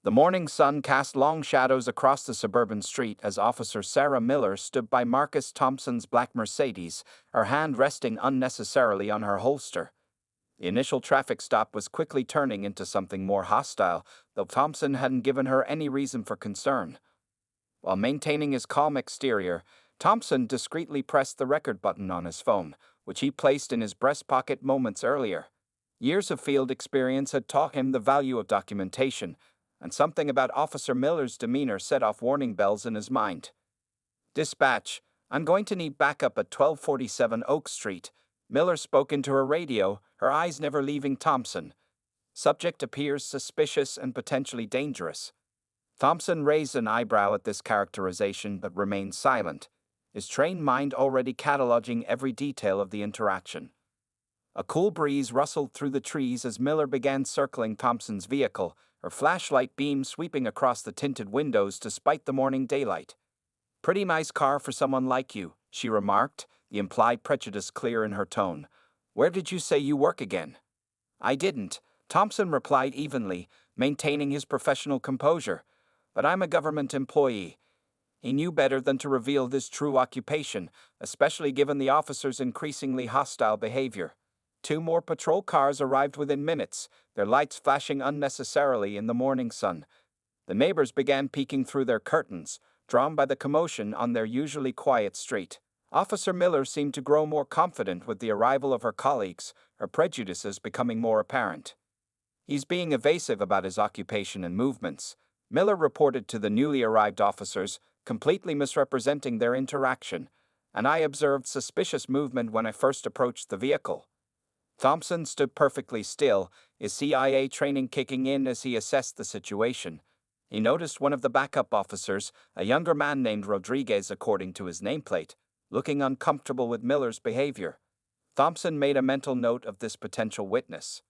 The morning sun cast long shadows across the suburban street as Officer Sarah Miller stood by Marcus Thompson's black Mercedes, her hand resting unnecessarily on her holster. The initial traffic stop was quickly turning into something more hostile, though Thompson hadn't given her any reason for concern. While maintaining his calm exterior, Thompson discreetly pressed the record button on his phone, which he placed in his breast pocket moments earlier. Years of field experience had taught him the value of documentation, and something about Officer Miller's demeanor set off warning bells in his mind. "Dispatch, I'm going to need backup at 1247 Oak Street." Miller spoke into her radio, her eyes never leaving Thompson. "Subject appears suspicious and potentially dangerous." Thompson raised an eyebrow at this characterization but remained silent, his trained mind already cataloging every detail of the interaction. A cool breeze rustled through the trees as Miller began circling Thompson's vehicle, her flashlight beam sweeping across the tinted windows despite the morning daylight. "Pretty nice car for someone like you," she remarked, the implied prejudice clear in her tone. "Where did you say you work again?" "I didn't," Thompson replied evenly, maintaining his professional composure. "But I'm a government employee." He knew better than to reveal this true occupation, especially given the officer's increasingly hostile behavior. Two more patrol cars arrived within minutes, their lights flashing unnecessarily in the morning sun. The neighbors began peeking through their curtains, drawn by the commotion on their usually quiet street. Officer Miller seemed to grow more confident with the arrival of her colleagues, her prejudices becoming more apparent. "He's being evasive about his occupation and movements," Miller reported to the newly arrived officers, completely misrepresenting their interaction, "and I observed suspicious movement when I first approached the vehicle." Thompson stood perfectly still, his CIA training kicking in as he assessed the situation. He noticed one of the backup officers, a younger man named Rodriguez according to his nameplate, looking uncomfortable with Miller's behavior. Thompson made a mental note of this potential witness.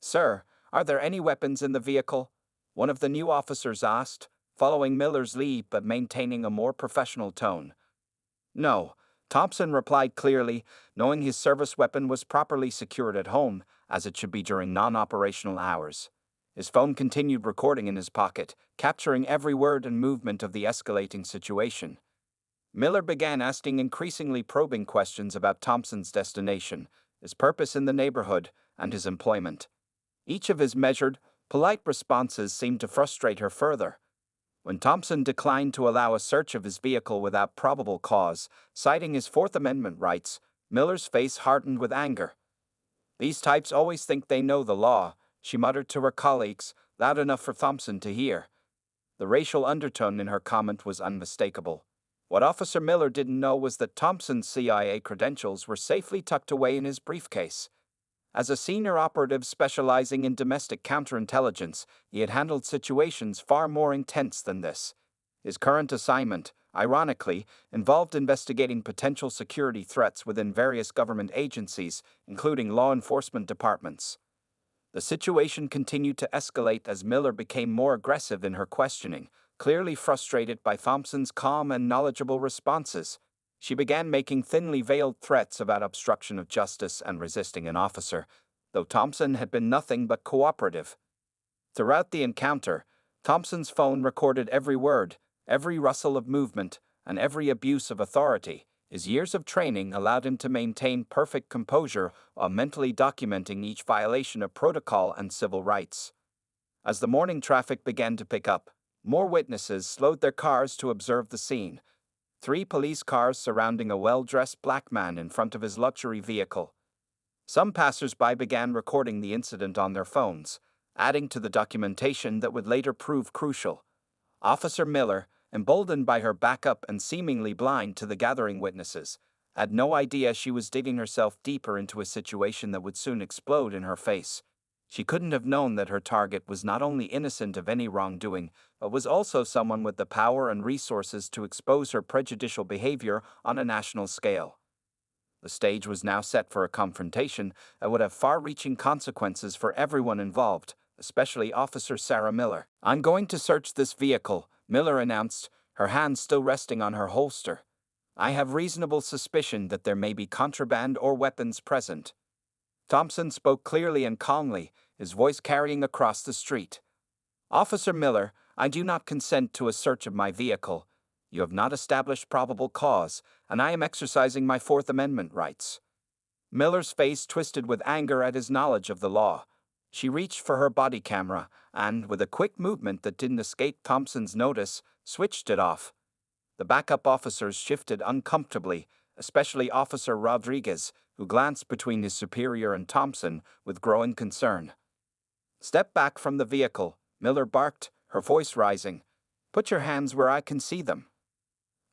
"Sir, are there any weapons in the vehicle?" one of the new officers asked, following Miller's lead but maintaining a more professional tone. "No," Thompson replied clearly, knowing his service weapon was properly secured at home, as it should be during non-operational hours. His phone continued recording in his pocket, capturing every word and movement of the escalating situation. Miller began asking increasingly probing questions about Thompson's destination, his purpose in the neighborhood, and his employment. Each of his measured, polite responses seemed to frustrate her further. When Thompson declined to allow a search of his vehicle without probable cause, citing his Fourth Amendment rights, Miller's face hardened with anger. "These types always think they know the law," she muttered to her colleagues, loud enough for Thompson to hear. The racial undertone in her comment was unmistakable. What Officer Miller didn't know was that Thompson's CIA credentials were safely tucked away in his briefcase. As a senior operative specializing in domestic counterintelligence, he had handled situations far more intense than this. His current assignment, ironically, involved investigating potential security threats within various government agencies, including law enforcement departments. The situation continued to escalate as Miller became more aggressive in her questioning, clearly frustrated by Thompson's calm and knowledgeable responses. She began making thinly veiled threats about obstruction of justice and resisting an officer, though Thompson had been nothing but cooperative. Throughout the encounter, Thompson's phone recorded every word, every rustle of movement, and every abuse of authority. His years of training allowed him to maintain perfect composure while mentally documenting each violation of protocol and civil rights. As the morning traffic began to pick up, more witnesses slowed their cars to observe the scene. 3 police cars surrounding a well-dressed black man in front of his luxury vehicle. Some passers-by began recording the incident on their phones, adding to the documentation that would later prove crucial. Officer Miller, emboldened by her backup and seemingly blind to the gathering witnesses, had no idea she was digging herself deeper into a situation that would soon explode in her face. She couldn't have known that her target was not only innocent of any wrongdoing, but was also someone with the power and resources to expose her prejudicial behavior on a national scale. The stage was now set for a confrontation that would have far-reaching consequences for everyone involved, especially Officer Sarah Miller. "I'm going to search this vehicle," Miller announced, her hands still resting on her holster. "I have reasonable suspicion that there may be contraband or weapons present." Thompson spoke clearly and calmly, his voice carrying across the street. Officer Miller, I do not consent to a search of my vehicle. You have not established probable cause, and I am exercising my Fourth Amendment rights. Miller's face twisted with anger at his knowledge of the law. She reached for her body camera and, with a quick movement that didn't escape Thompson's notice, switched it off. The backup officers shifted uncomfortably, especially Officer Rodriguez, who glanced between his superior and Thompson with growing concern. "Step back from the vehicle," Miller barked, her voice rising. "Put your hands where I can see them."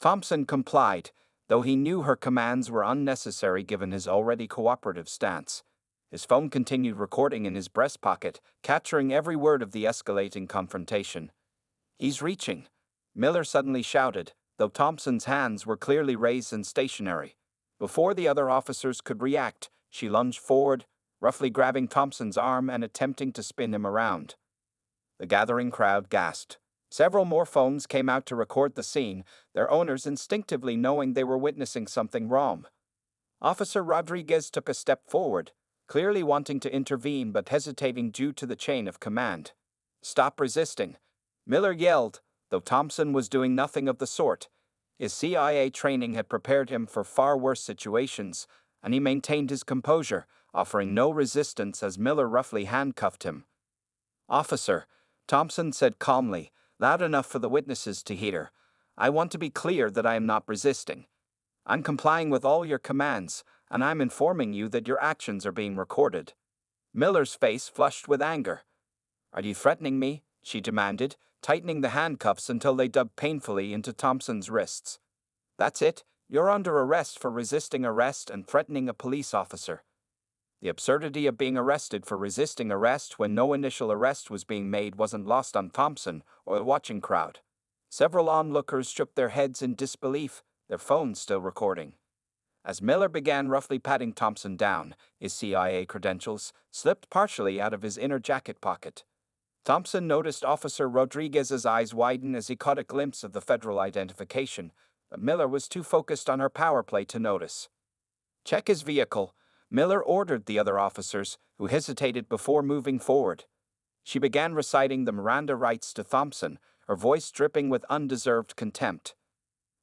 Thompson complied, though he knew her commands were unnecessary given his already cooperative stance. His phone continued recording in his breast pocket, capturing every word of the escalating confrontation. "He's reaching," Miller suddenly shouted, though Thompson's hands were clearly raised and stationary. Before the other officers could react, she lunged forward, roughly grabbing Thompson's arm and attempting to spin him around. The gathering crowd gasped. Several more phones came out to record the scene, their owners instinctively knowing they were witnessing something wrong. Officer Rodriguez took a step forward, clearly wanting to intervene but hesitating due to the chain of command. "Stop resisting," Miller yelled, though Thompson was doing nothing of the sort. His CIA training had prepared him for far worse situations, and he maintained his composure, offering no resistance as Miller roughly handcuffed him. "Officer," Thompson said calmly, loud enough for the witnesses to hear, "I want to be clear that I am not resisting. I'm complying with all your commands, and I'm informing you that your actions are being recorded." Miller's face flushed with anger. "Are you threatening me?" she demanded, tightening the handcuffs until they dug painfully into Thompson's wrists. "That's it. You're under arrest for resisting arrest and threatening a police officer." The absurdity of being arrested for resisting arrest when no initial arrest was being made wasn't lost on Thompson or the watching crowd. Several onlookers shook their heads in disbelief, their phones still recording. As Miller began roughly patting Thompson down, his CIA credentials slipped partially out of his inner jacket pocket. Thompson noticed Officer Rodriguez's eyes widen as he caught a glimpse of the federal identification, but Miller was too focused on her power play to notice. "Check his vehicle," Miller ordered the other officers, who hesitated before moving forward. She began reciting the Miranda rights to Thompson, her voice dripping with undeserved contempt.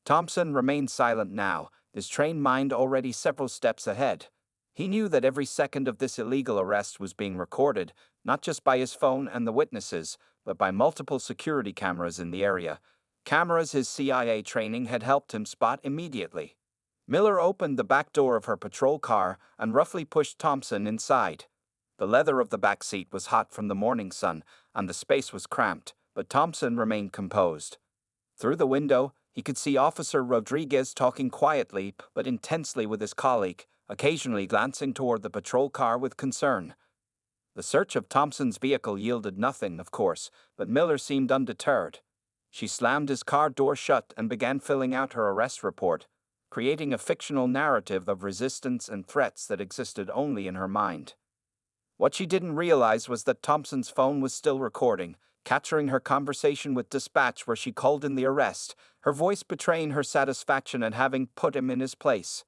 Thompson remained silent now, his trained mind already several steps ahead. He knew that every second of this illegal arrest was being recorded, not just by his phone and the witnesses, but by multiple security cameras in the area. Cameras his CIA training had helped him spot immediately. Miller opened the back door of her patrol car and roughly pushed Thompson inside. The leather of the back seat was hot from the morning sun, and the space was cramped, but Thompson remained composed. Through the window, he could see Officer Rodriguez talking quietly but intensely with his colleague, occasionally glancing toward the patrol car with concern. The search of Thompson's vehicle yielded nothing, of course, but Miller seemed undeterred. She slammed his car door shut and began filling out her arrest report, creating a fictional narrative of resistance and threats that existed only in her mind. What she didn't realize was that Thompson's phone was still recording, capturing her conversation with dispatch where she called in the arrest, her voice betraying her satisfaction at having put him in his place.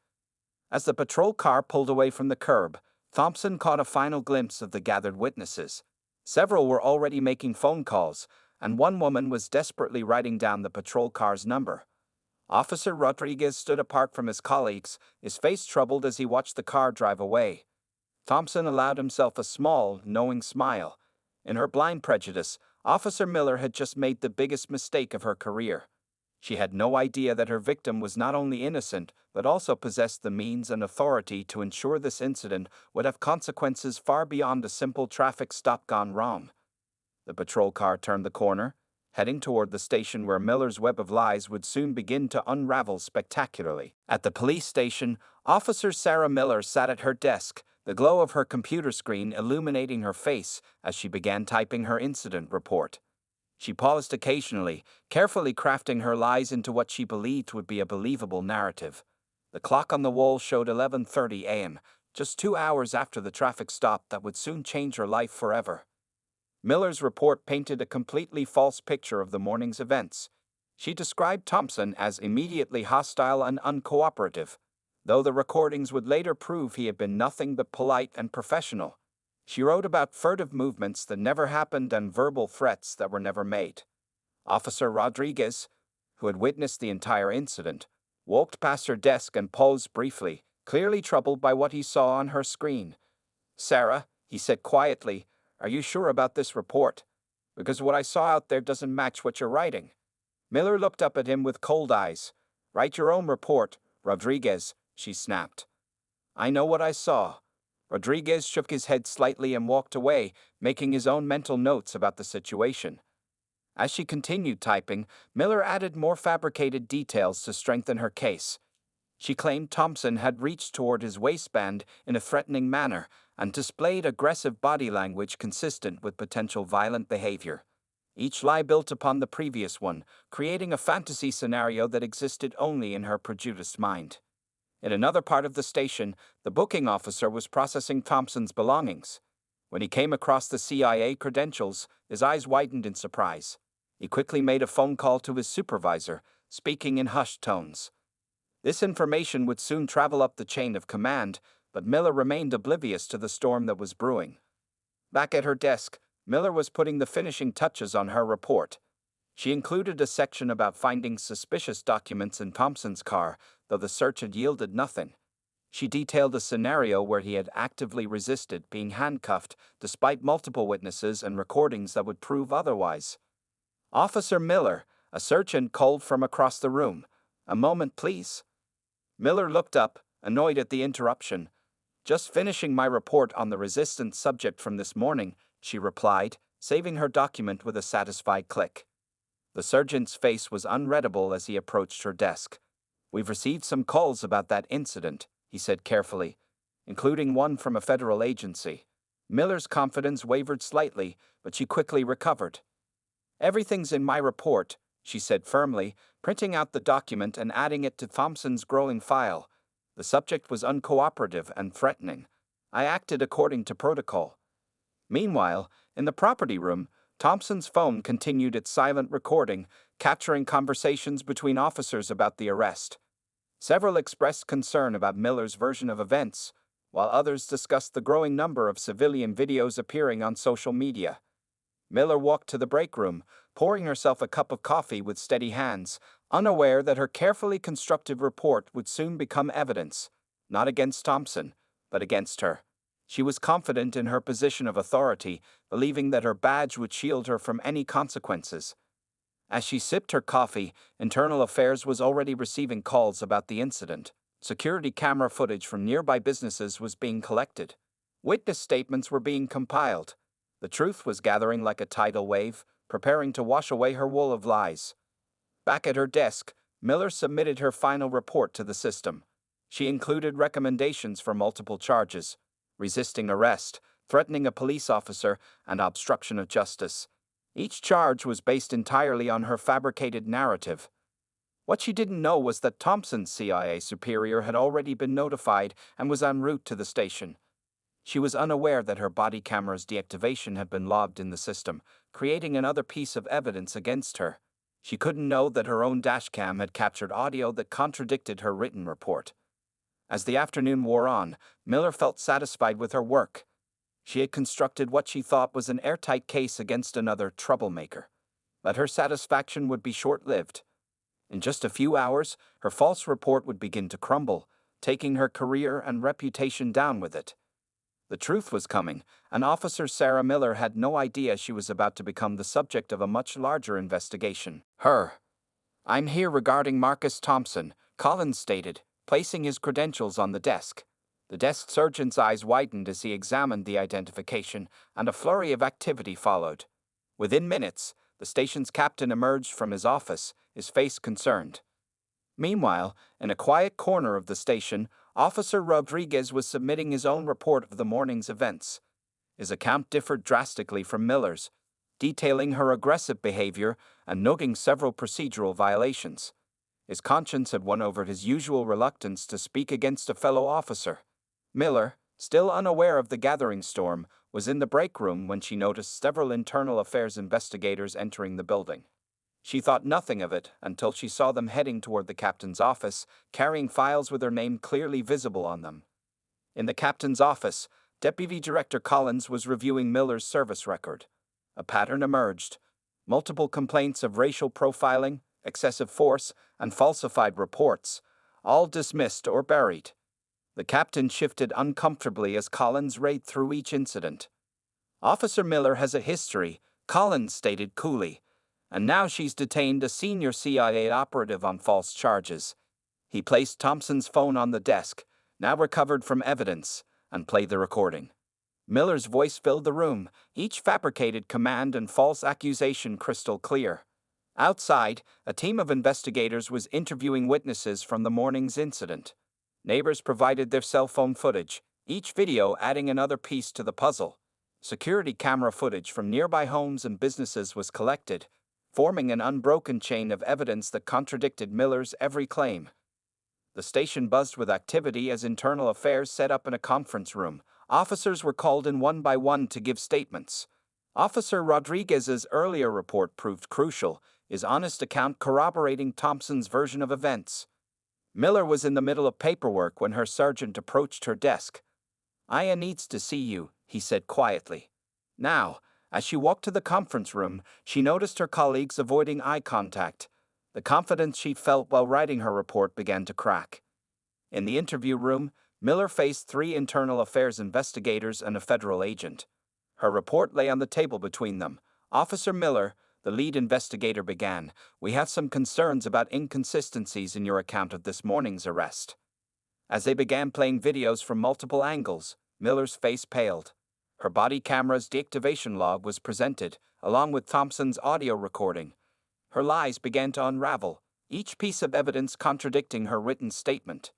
As the patrol car pulled away from the curb, Thompson caught a final glimpse of the gathered witnesses. Several were already making phone calls, and one woman was desperately writing down the patrol car's number. Officer Rodriguez stood apart from his colleagues, his face troubled as he watched the car drive away. Thompson allowed himself a small, knowing smile. In her blind prejudice, Officer Miller had just made the biggest mistake of her career. She had no idea that her victim was not only innocent, but also possessed the means and authority to ensure this incident would have consequences far beyond a simple traffic stop gone wrong. The patrol car turned the corner, heading toward the station where Miller's web of lies would soon begin to unravel spectacularly. At the police station, Officer Sarah Miller sat at her desk, the glow of her computer screen illuminating her face as she began typing her incident report. She paused occasionally, carefully crafting her lies into what she believed would be a believable narrative. The clock on the wall showed 11:30 a.m., just 2 hours after the traffic stop that would soon change her life forever. Miller's report painted a completely false picture of the morning's events. She described Thompson as immediately hostile and uncooperative, though the recordings would later prove he had been nothing but polite and professional. She wrote about furtive movements that never happened and verbal threats that were never made. Officer Rodriguez, who had witnessed the entire incident, walked past her desk and paused briefly, clearly troubled by what he saw on her screen. "Sarah," he said quietly, "are you sure about this report? Because what I saw out there doesn't match what you're writing." Miller looked up at him with cold eyes. "Write your own report, Rodriguez," she snapped. "I know what I saw." Rodriguez shook his head slightly and walked away, making his own mental notes about the situation. As she continued typing, Miller added more fabricated details to strengthen her case. She claimed Thompson had reached toward his waistband in a threatening manner and displayed aggressive body language consistent with potential violent behavior. Each lie built upon the previous one, creating a fantasy scenario that existed only in her prejudiced mind. In another part of the station, the booking officer was processing Thompson's belongings. When he came across the CIA credentials, his eyes widened in surprise. He quickly made a phone call to his supervisor, speaking in hushed tones. This information would soon travel up the chain of command, but Miller remained oblivious to the storm that was brewing. Back at her desk, Miller was putting the finishing touches on her report. She included a section about finding suspicious documents in Thompson's car, though the search had yielded nothing. She detailed a scenario where he had actively resisted being handcuffed, despite multiple witnesses and recordings that would prove otherwise. "Officer Miller," a sergeant called from across the room. "A moment, please." Miller looked up, annoyed at the interruption. "Just finishing my report on the resistance subject from this morning," she replied, saving her document with a satisfied click. The sergeant's face was unreadable as he approached her desk. "We've received some calls about that incident," he said carefully, "including one from a federal agency." Miller's confidence wavered slightly, but she quickly recovered. "Everything's in my report," she said firmly, printing out the document and adding it to Thompson's growing file. The subject was uncooperative and threatening. "I acted according to protocol." Meanwhile, in the property room, Thompson's phone continued its silent recording, capturing conversations between officers about the arrest. Several expressed concern about Miller's version of events, while others discussed the growing number of civilian videos appearing on social media. Miller walked to the break room, pouring herself a cup of coffee with steady hands, unaware that her carefully constructed report would soon become evidence, not against Thompson, but against her. She was confident in her position of authority, believing that her badge would shield her from any consequences. As she sipped her coffee, Internal Affairs was already receiving calls about the incident. Security camera footage from nearby businesses was being collected. Witness statements were being compiled. The truth was gathering like a tidal wave, preparing to wash away her wall of lies. Back at her desk, Miller submitted her final report to the system. She included recommendations for multiple charges: resisting arrest, threatening a police officer, and obstruction of justice. Each charge was based entirely on her fabricated narrative. What she didn't know was that Thompson's CIA superior had already been notified and was en route to the station. She was unaware that her body camera's deactivation had been logged in the system, creating another piece of evidence against her. She couldn't know that her own dashcam had captured audio that contradicted her written report. As the afternoon wore on, Miller felt satisfied with her work. She had constructed what she thought was an airtight case against another troublemaker. But her satisfaction would be short-lived. In just a few hours, her false report would begin to crumble, taking her career and reputation down with it. The truth was coming, and Officer Sarah Miller had no idea she was about to become the subject of a much larger investigation. "I'm here regarding Marcus Thompson," Collins stated, placing his credentials on the desk. The desk sergeant's eyes widened as he examined the identification, and a flurry of activity followed. Within minutes, the station's captain emerged from his office, his face concerned. Meanwhile, in a quiet corner of the station, Officer Rodriguez was submitting his own report of the morning's events. His account differed drastically from Miller's, detailing her aggressive behavior and noting several procedural violations. His conscience had won over his usual reluctance to speak against a fellow officer. Miller, still unaware of the gathering storm, was in the break room when she noticed several internal affairs investigators entering the building. She thought nothing of it until she saw them heading toward the captain's office, carrying files with her name clearly visible on them. In the captain's office, Deputy Director Collins was reviewing Miller's service record. A pattern emerged. Multiple complaints of racial profiling, excessive force, and falsified reports, all dismissed or buried. The captain shifted uncomfortably as Collins read through each incident. Officer Miller has a history, Collins stated coolly, and now she's detained a senior CIA operative on false charges. He placed Thompson's phone on the desk, now recovered from evidence, and played the recording. Miller's voice filled the room, each fabricated command and false accusation crystal clear. Outside, a team of investigators was interviewing witnesses from the morning's incident. Neighbors provided their cell phone footage, each video adding another piece to the puzzle. Security camera footage from nearby homes and businesses was collected, forming an unbroken chain of evidence that contradicted Miller's every claim. The station buzzed with activity as Internal Affairs set up in a conference room. Officers were called in one by one to give statements. Officer Rodriguez's earlier report proved crucial, his honest account corroborating Thompson's version of events. Miller was in the middle of paperwork when her sergeant approached her desk. "Aya needs to see you," he said quietly. Now, as she walked to the conference room, she noticed her colleagues avoiding eye contact. The confidence she felt while writing her report began to crack. In the interview room, Miller faced 3 internal affairs investigators and a federal agent. Her report lay on the table between them. "Officer Miller," the lead investigator began, "we have some concerns about inconsistencies in your account of this morning's arrest." As they began playing videos from multiple angles, Miller's face paled. Her body camera's deactivation log was presented, along with Thompson's audio recording. Her lies began to unravel, each piece of evidence contradicting her written statement.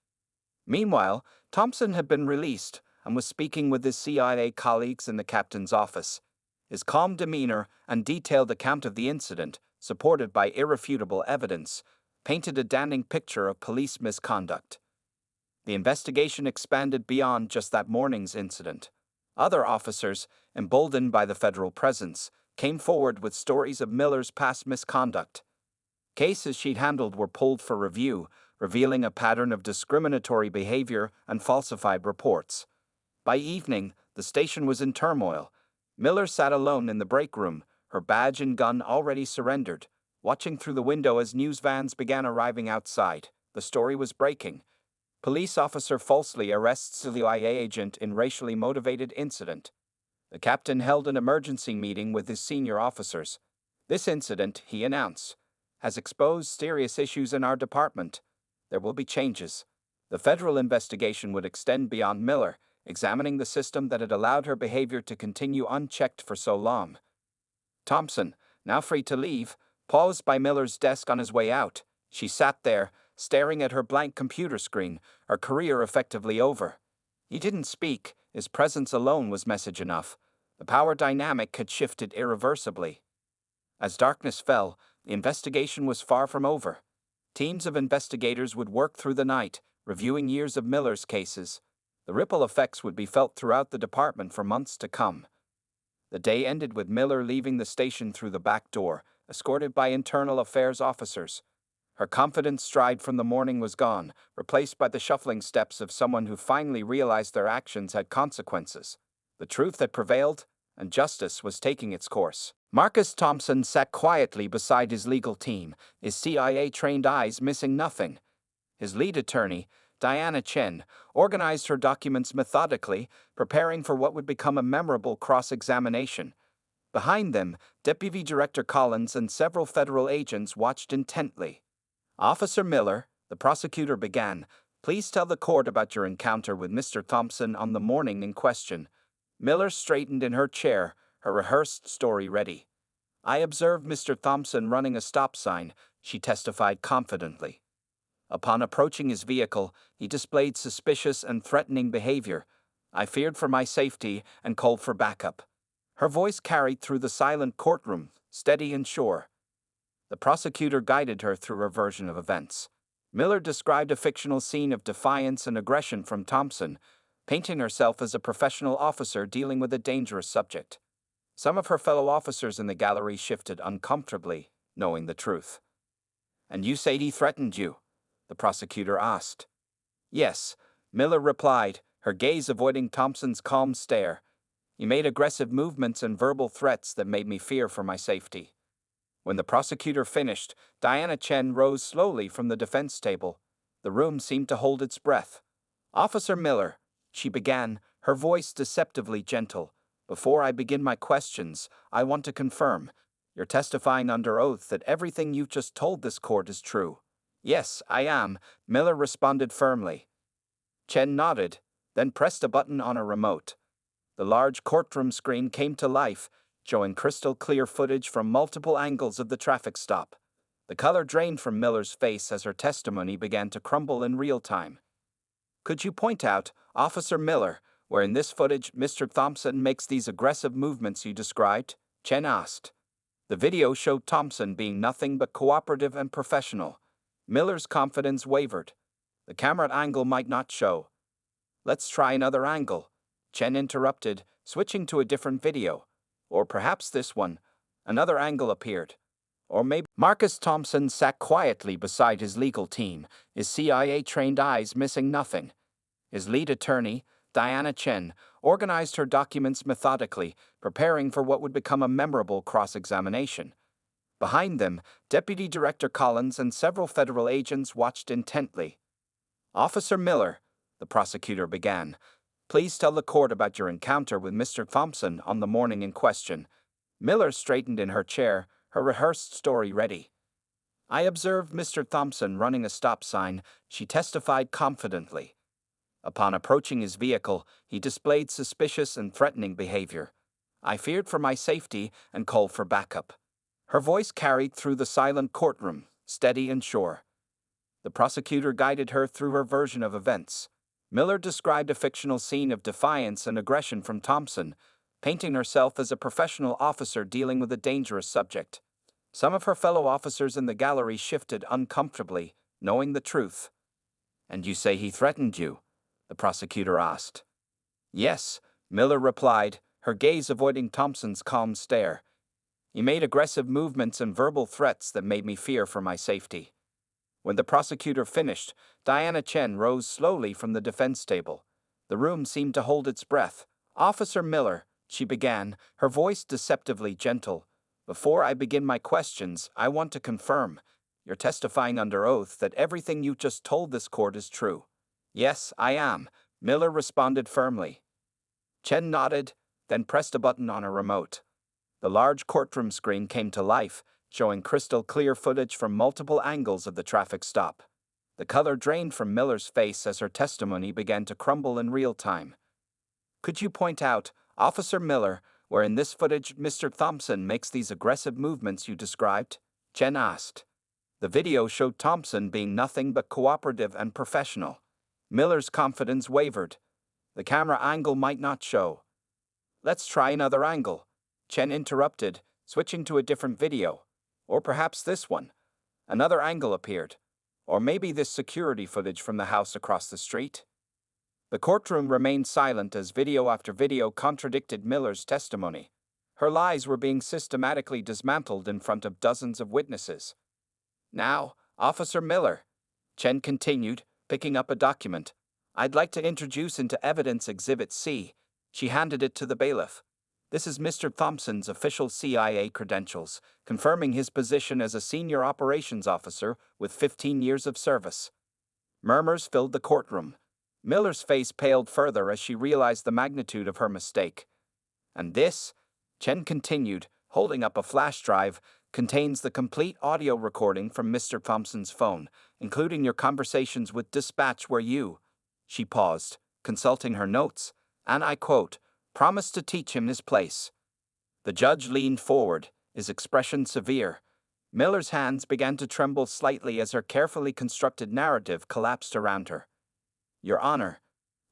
Meanwhile, Thompson had been released and was speaking with his CIA colleagues in the captain's office. His calm demeanor and detailed account of the incident, supported by irrefutable evidence, painted a damning picture of police misconduct. The investigation expanded beyond just that morning's incident. Other officers, emboldened by the federal presence, came forward with stories of Miller's past misconduct. Cases she'd handled were pulled for review, revealing a pattern of discriminatory behavior and falsified reports. By evening, the station was in turmoil. Miller sat alone in the break room, her badge and gun already surrendered, watching through the window as news vans began arriving outside. The story was breaking. Police officer falsely arrests CIA agent in racially motivated incident. The captain held an emergency meeting with his senior officers. "This incident," he announced, "has exposed serious issues in our department. There will be changes." The federal investigation would extend beyond Miller, examining the system that had allowed her behavior to continue unchecked for so long. Thompson, now free to leave, paused by Miller's desk on his way out. She sat there, staring at her blank computer screen, her career effectively over. He didn't speak, his presence alone was message enough. The power dynamic had shifted irreversibly. As darkness fell, the investigation was far from over. Teams of investigators would work through the night, reviewing years of Miller's cases. The ripple effects would be felt throughout the department for months to come. The day ended with Miller leaving the station through the back door, escorted by internal affairs officers. Her confident stride from the morning was gone, replaced by the shuffling steps of someone who finally realized their actions had consequences. The truth had prevailed, and justice was taking its course. Marcus Thompson sat quietly beside his legal team, his CIA-trained eyes missing nothing. His lead attorney, Diana Chen, organized her documents methodically, preparing for what would become a memorable cross-examination. Behind them, Deputy Director Collins and several federal agents watched intently. "Officer Miller," the prosecutor began, "please tell the court about your encounter with Mr. Thompson on the morning in question." Miller straightened in her chair, her rehearsed story ready. "I observed Mr. Thompson running a stop sign," she testified confidently. Upon approaching his vehicle, he displayed suspicious and threatening behavior. "I feared for my safety and called for backup." Her voice carried through the silent courtroom, steady and sure. The prosecutor guided her through her version of events. Miller described a fictional scene of defiance and aggression from Thompson, painting herself as a professional officer dealing with a dangerous subject. Some of her fellow officers in the gallery shifted uncomfortably, knowing the truth. "And you say he threatened you?" the prosecutor asked. "Yes," Miller replied, her gaze avoiding Thompson's calm stare. "You made aggressive movements and verbal threats that made me fear for my safety." When the prosecutor finished, Diana Chen rose slowly from the defense table. The room seemed to hold its breath. "Officer Miller," she began, her voice deceptively gentle, "before I begin my questions, I want to confirm. You're testifying under oath that everything you've just told this court is true." "Yes, I am," Miller responded firmly. Chen nodded, then pressed a button on a remote. The large courtroom screen came to life, showing crystal-clear footage from multiple angles of the traffic stop. The color drained from Miller's face as her testimony began to crumble in real time. "Could you point out, Officer Miller, where in this footage Mr. Thompson makes these aggressive movements you described?" Chen asked. The video showed Thompson being nothing but cooperative and professional. Miller's confidence wavered. "The camera angle might not show." "Let's try another angle," Chen interrupted, switching to a different video. "Or perhaps this one." Another angle appeared. Or maybe Marcus Thompson sat quietly beside his legal team, his CIA-trained eyes missing nothing. His lead attorney, Diana Chen, organized her documents methodically, preparing for what would become a memorable cross-examination. Behind them, Deputy Director Collins and several federal agents watched intently. "Officer Miller," the prosecutor began, "please tell the court about your encounter with Mr. Thompson on the morning in question." Miller straightened in her chair, her rehearsed story ready. "I observed Mr. Thompson running a stop sign," she testified confidently. "Upon approaching his vehicle, he displayed suspicious and threatening behavior. I feared for my safety and called for backup." Her voice carried through the silent courtroom, steady and sure. The prosecutor guided her through her version of events. Miller described a fictional scene of defiance and aggression from Thompson, painting herself as a professional officer dealing with a dangerous subject. Some of her fellow officers in the gallery shifted uncomfortably, knowing the truth. "And you say he threatened you?" the prosecutor asked. "Yes," Miller replied, her gaze avoiding Thompson's calm stare. "He made aggressive movements and verbal threats that made me fear for my safety." When the prosecutor finished, Diana Chen rose slowly from the defense table. The room seemed to hold its breath. "Officer Miller," she began, her voice deceptively gentle, "before I begin my questions, I want to confirm. You're testifying under oath that everything you just told this court is true." "Yes, I am," Miller responded firmly. Chen nodded, then pressed a button on her remote. The large courtroom screen came to life, showing crystal-clear footage from multiple angles of the traffic stop. The color drained from Miller's face as her testimony began to crumble in real time. "Could you point out, Officer Miller, where in this footage Mr. Thompson makes these aggressive movements you described?" Chen asked. The video showed Thompson being nothing but cooperative and professional. Miller's confidence wavered. "The camera angle might not show." "Let's try another angle," Chen interrupted, switching to a different video. "Or perhaps this one." Another angle appeared. Or maybe this security footage from the house across the street. The courtroom remained silent as video after video contradicted Miller's testimony. Her lies were being systematically dismantled in front of dozens of witnesses. "Now, Officer Miller," Chen continued, picking up a document, "I'd like to introduce into evidence Exhibit C." She handed it to the bailiff. "This is Mr. Thompson's official CIA credentials, confirming his position as a senior operations officer with 15 years of service." Murmurs filled the courtroom. Miller's face paled further as she realized the magnitude of her mistake. "And this," Chen continued, holding up a flash drive, "contains the complete audio recording from Mr. Thompson's phone, including your conversations with dispatch where you—" She paused, consulting her notes, and I quote, "promised to teach him his place." The judge leaned forward, his expression severe. Miller's hands began to tremble slightly as her carefully constructed narrative collapsed around her. "Your Honor,"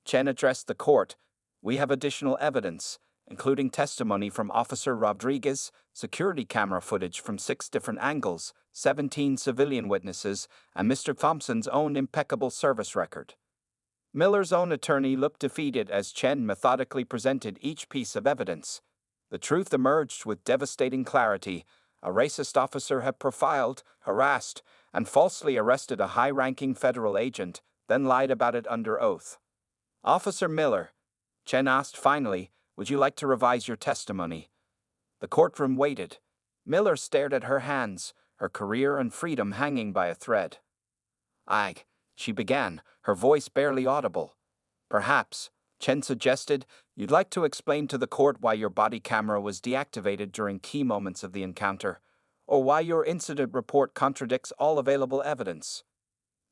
Chen addressed the court, "we have additional evidence, including testimony from Officer Rodriguez, security camera footage from 6 different angles, 17 civilian witnesses, and Mr. Thompson's own impeccable service record." Miller's own attorney looked defeated as Chen methodically presented each piece of evidence. The truth emerged with devastating clarity. A racist officer had profiled, harassed, and falsely arrested a high-ranking federal agent, then lied about it under oath. Officer Miller, Chen asked finally, would you like to revise your testimony? The courtroom waited. Miller stared at her hands, her career and freedom hanging by a thread. She began, her voice barely audible. Perhaps, Chen suggested, you'd like to explain to the court why your body camera was deactivated during key moments of the encounter, or why your incident report contradicts all available evidence.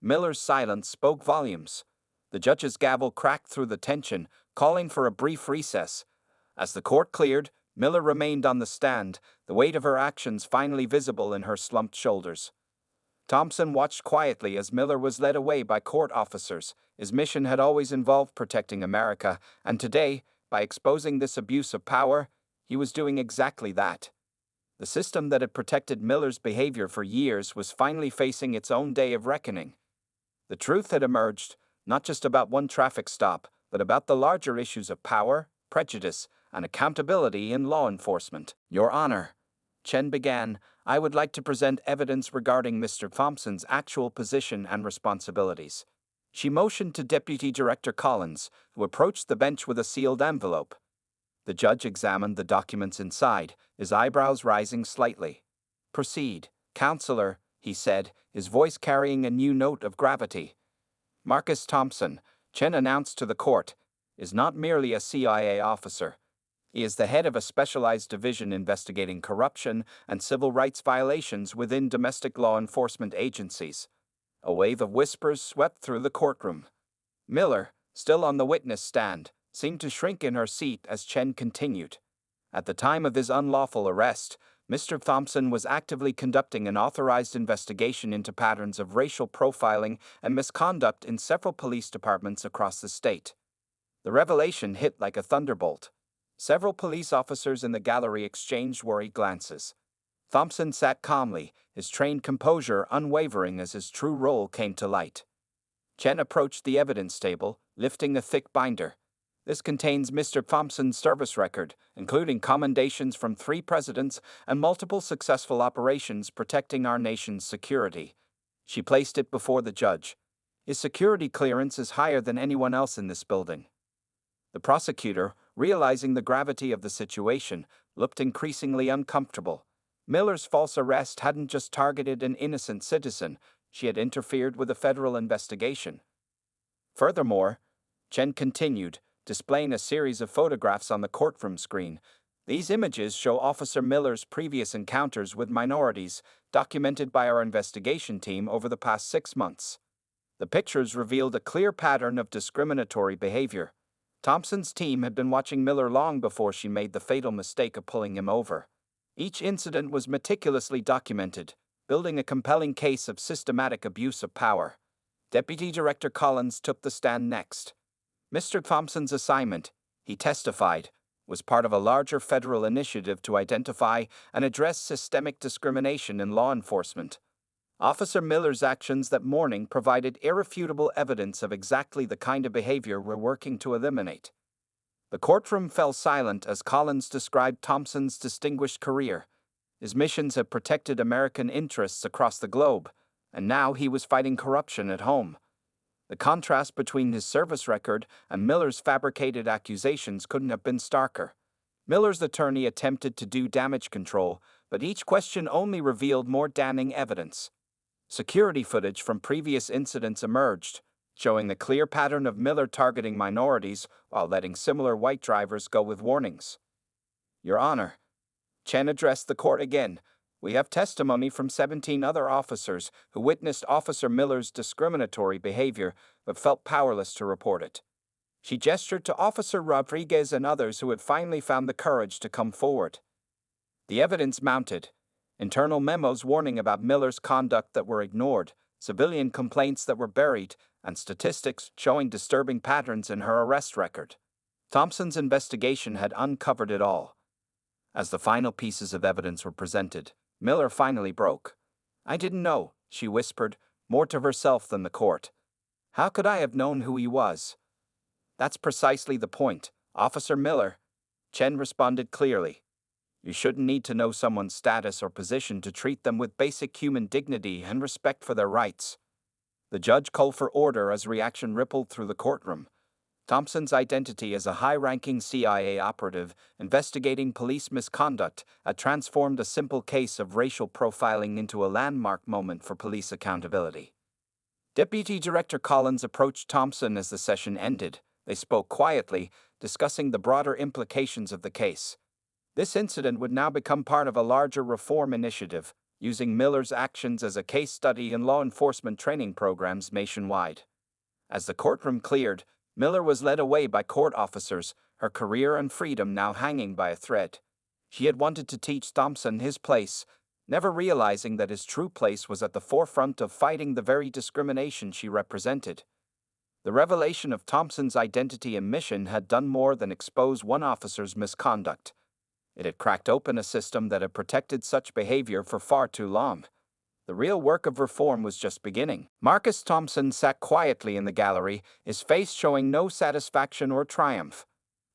Miller's silence spoke volumes. The judge's gavel cracked through the tension, calling for a brief recess. As the court cleared, Miller remained on the stand, the weight of her actions finally visible in her slumped shoulders. Thompson watched quietly as Miller was led away by court officers. His mission had always involved protecting America, and today, by exposing this abuse of power, he was doing exactly that. The system that had protected Miller's behavior for years was finally facing its own day of reckoning. The truth had emerged, not just about one traffic stop, but about the larger issues of power, prejudice, and accountability in law enforcement. Your Honor, Chen began, I would like to present evidence regarding Mr. Thompson's actual position and responsibilities. She motioned to Deputy Director Collins, who approached the bench with a sealed envelope. The judge examined the documents inside, his eyebrows rising slightly. Proceed, Counselor, he said, his voice carrying a new note of gravity. Marcus Thompson, Chen announced to the court, is not merely a CIA officer. He is the head of a specialized division investigating corruption and civil rights violations within domestic law enforcement agencies. A wave of whispers swept through the courtroom. Miller, still on the witness stand, seemed to shrink in her seat as Chen continued. At the time of his unlawful arrest, Mr. Thompson was actively conducting an authorized investigation into patterns of racial profiling and misconduct in several police departments across the state. The revelation hit like a thunderbolt. Several police officers in the gallery exchanged worried glances. Thompson sat calmly, his trained composure unwavering as his true role came to light. Chen approached the evidence table, lifting a thick binder. This contains Mr. Thompson's service record, including commendations from 3 presidents and multiple successful operations protecting our nation's security. She placed it before the judge. His security clearance is higher than anyone else in this building. The prosecutor, realizing the gravity of the situation, looked increasingly uncomfortable. Miller's false arrest hadn't just targeted an innocent citizen, she had interfered with a federal investigation. Furthermore, Chen continued, displaying a series of photographs on the courtroom screen. These images show Officer Miller's previous encounters with minorities, documented by our investigation team over the past 6 months. The pictures revealed a clear pattern of discriminatory behavior. Thompson's team had been watching Miller long before she made the fatal mistake of pulling him over. Each incident was meticulously documented, building a compelling case of systematic abuse of power. Deputy Director Collins took the stand next. Mr. Thompson's assignment, he testified, was part of a larger federal initiative to identify and address systemic discrimination in law enforcement. Officer Miller's actions that morning provided irrefutable evidence of exactly the kind of behavior we're working to eliminate. The courtroom fell silent as Collins described Thompson's distinguished career. His missions had protected American interests across the globe, and now he was fighting corruption at home. The contrast between his service record and Miller's fabricated accusations couldn't have been starker. Miller's attorney attempted to do damage control, but each question only revealed more damning evidence. Security footage from previous incidents emerged, showing the clear pattern of Miller targeting minorities while letting similar white drivers go with warnings. Your Honor, Chen addressed the court again. We have testimony from 17 other officers who witnessed Officer Miller's discriminatory behavior but felt powerless to report it. She gestured to Officer Rodriguez and others who had finally found the courage to come forward. The evidence mounted. Internal memos warning about Miller's conduct that were ignored, civilian complaints that were buried, and statistics showing disturbing patterns in her arrest record. Thompson's investigation had uncovered it all. As the final pieces of evidence were presented, Miller finally broke. I didn't know, she whispered, more to herself than the court. How could I have known who he was? That's precisely the point, Officer Miller. Chen responded clearly. You shouldn't need to know someone's status or position to treat them with basic human dignity and respect for their rights. The judge called for order as reaction rippled through the courtroom. Thompson's identity as a high-ranking CIA operative investigating police misconduct had transformed a simple case of racial profiling into a landmark moment for police accountability. Deputy Director Collins approached Thompson as the session ended. They spoke quietly, discussing the broader implications of the case. This incident would now become part of a larger reform initiative, using Miller's actions as a case study in law enforcement training programs nationwide. As the courtroom cleared, Miller was led away by court officers, her career and freedom now hanging by a thread. She had wanted to teach Thompson his place, never realizing that his true place was at the forefront of fighting the very discrimination she represented. The revelation of Thompson's identity and mission had done more than expose one officer's misconduct. It had cracked open a system that had protected such behavior for far too long. The real work of reform was just beginning. Marcus Thompson sat quietly in the gallery, his face showing no satisfaction or triumph.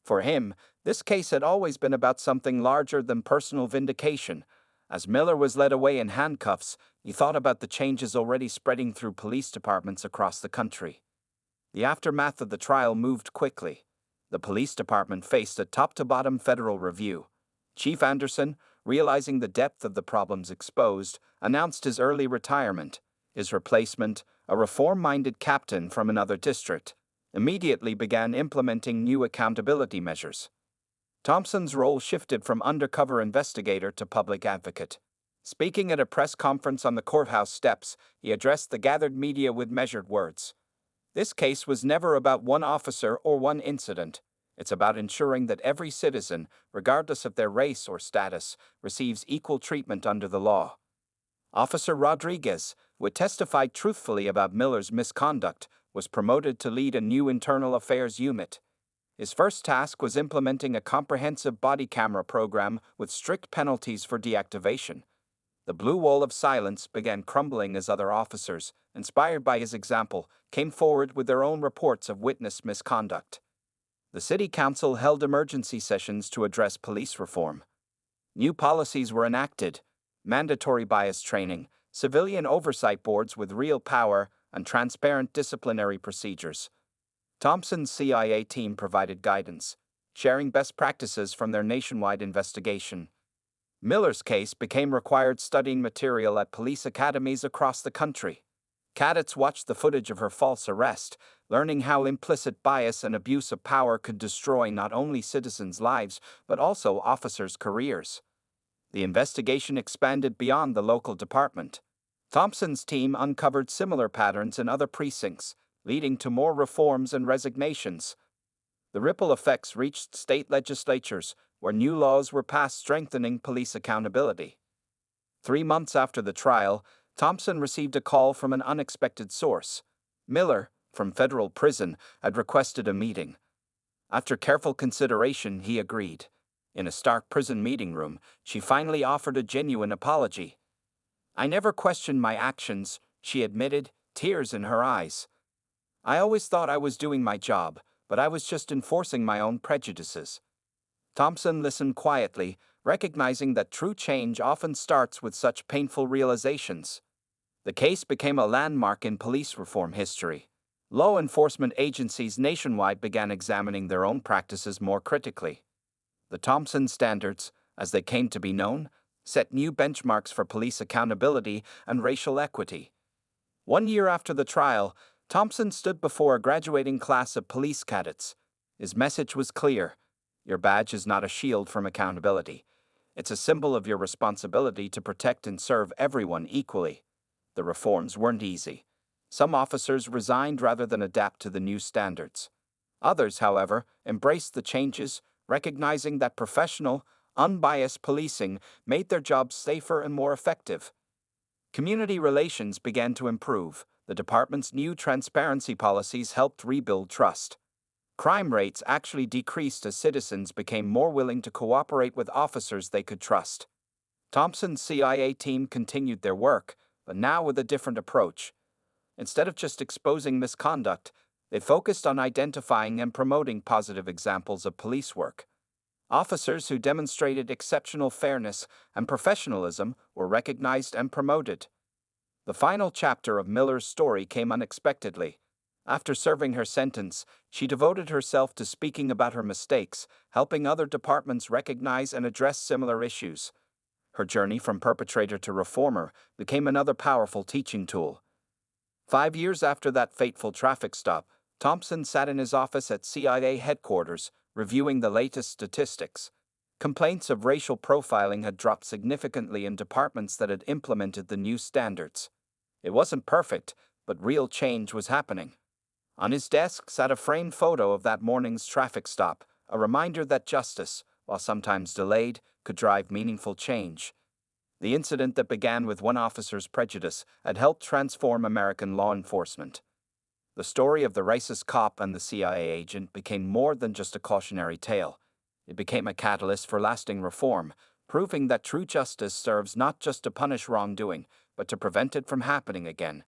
For him, this case had always been about something larger than personal vindication. As Miller was led away in handcuffs, he thought about the changes already spreading through police departments across the country. The aftermath of the trial moved quickly. The police department faced a top-to-bottom federal review. Chief Anderson, realizing the depth of the problems exposed, announced his early retirement. His replacement, a reform-minded captain from another district, immediately began implementing new accountability measures. Thompson's role shifted from undercover investigator to public advocate. Speaking at a press conference on the courthouse steps, he addressed the gathered media with measured words. This case was never about one officer or one incident. It's about ensuring that every citizen, regardless of their race or status, receives equal treatment under the law. Officer Rodriguez, who had testified truthfully about Miller's misconduct, was promoted to lead a new internal affairs unit. His first task was implementing a comprehensive body camera program with strict penalties for deactivation. The blue wall of silence began crumbling as other officers, inspired by his example, came forward with their own reports of witness misconduct. The City Council held emergency sessions to address police reform. New policies were enacted: mandatory bias training, civilian oversight boards with real power, and transparent disciplinary procedures. Thompson's CIA team provided guidance, sharing best practices from their nationwide investigation. Miller's case became required studying material at police academies across the country. Cadets watched the footage of her false arrest, learning how implicit bias and abuse of power could destroy not only citizens' lives, but also officers' careers. The investigation expanded beyond the local department. Thompson's team uncovered similar patterns in other precincts, leading to more reforms and resignations. The ripple effects reached state legislatures, where new laws were passed strengthening police accountability. 3 months after the trial, Thompson received a call from an unexpected source. Miller, from federal prison, had requested a meeting. After careful consideration, he agreed. In a stark prison meeting room, she finally offered a genuine apology. "I never questioned my actions," she admitted, tears in her eyes. "I always thought I was doing my job, but I was just enforcing my own prejudices." Thompson listened quietly, recognizing that true change often starts with such painful realizations. The case became a landmark in police reform history. Law enforcement agencies nationwide began examining their own practices more critically. The Thompson Standards, as they came to be known, set new benchmarks for police accountability and racial equity. 1 year after the trial, Thompson stood before a graduating class of police cadets. His message was clear: your badge is not a shield from accountability. It's a symbol of your responsibility to protect and serve everyone equally. The reforms weren't easy. Some officers resigned rather than adapt to the new standards. Others, however, embraced the changes, recognizing that professional, unbiased policing made their jobs safer and more effective. Community relations began to improve. The department's new transparency policies helped rebuild trust. Crime rates actually decreased as citizens became more willing to cooperate with officers they could trust. Thompson's CIA team continued their work, but now with a different approach. Instead of just exposing misconduct, they focused on identifying and promoting positive examples of police work. Officers who demonstrated exceptional fairness and professionalism were recognized and promoted. The final chapter of Miller's story came unexpectedly. After serving her sentence, she devoted herself to speaking about her mistakes, helping other departments recognize and address similar issues. Her journey from perpetrator to reformer became another powerful teaching tool. 5 years after that fateful traffic stop, Thompson sat in his office at CIA headquarters, reviewing the latest statistics. Complaints of racial profiling had dropped significantly in departments that had implemented the new standards. It wasn't perfect, but real change was happening. On his desk sat a framed photo of that morning's traffic stop, a reminder that justice, while sometimes delayed, could drive meaningful change. The incident that began with one officer's prejudice had helped transform American law enforcement. The story of the racist cop and the CIA agent became more than just a cautionary tale. It became a catalyst for lasting reform, proving that true justice serves not just to punish wrongdoing, but to prevent it from happening again.